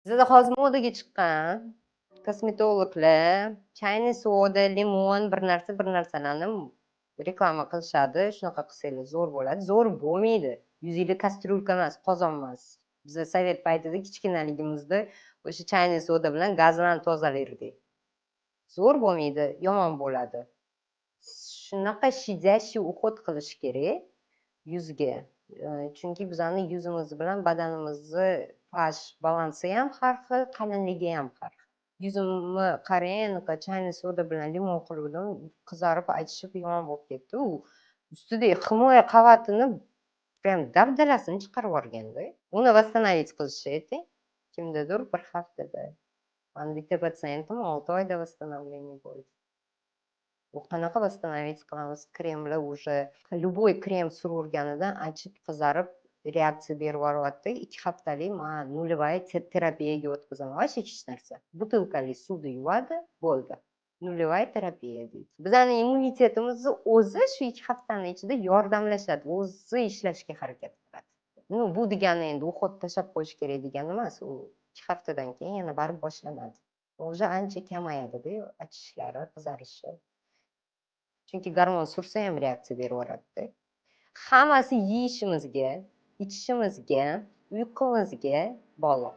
Bizda hozir modaga chiqqan kosmetologlar chayniy soda, limon bir narsalarni reklama qilishadi. Shunaqa qilsanglar zo'r bo'ladi. Zo'r bo'lmaydi. Yuzingizda kastrulka emas, qozon emas. Biza sovet paytida kichkinaligimizda o'sha chayniy soda bilan gazlarni tozalardik. Zo'r bo'lmaydi, yomon bo'ladi. Shunaqa shijashi уход qilish kerak yuzga. Chunki bizani yuzimiz bilan badanimizni pH balansi ham har xil, qalinligi ham har xil. Yuzimni qarang, anaqa chayniy soda bilan limon qiluvdim, qizarib, achishib yomon bo'lib ketdi. U ustidagi himoya qavatini prям dabdalasini chiqarib yuborganda. Uni восстановить qilishni ayting. Kimdadir bir haftada. Mani bitta patsientim 6 oyda восстановление bo'ldi. Bu qanaqa восстановить qilamiz? Kremlar уже любой krem suraverganidan achib, qizarib, reaksiya berib yuboryapti. 2 haftalik man nulevая terapiyaga o'tkazaman. Вообще hech narsa. Butilkali suvda yuvadi, bo'ldi. Nulevая terapiya deydi. Bizning immunitetimizni o'zi shu 2 haftaning ichida yordamlashadi, o'zi ishlashga harakat qiladi. Bu degani endi уход tashlab qo'yish kerak degani emas. U 2 haftadan keyin yana barib boshlanadi. Уже ancha kamayadi-da achishlari, qizarishi. Chunki gormon sursa ham reaksiya berib yuboradi-da. Hammasi yeyishimizga, ichishimizga, uyqumizga bog'liq.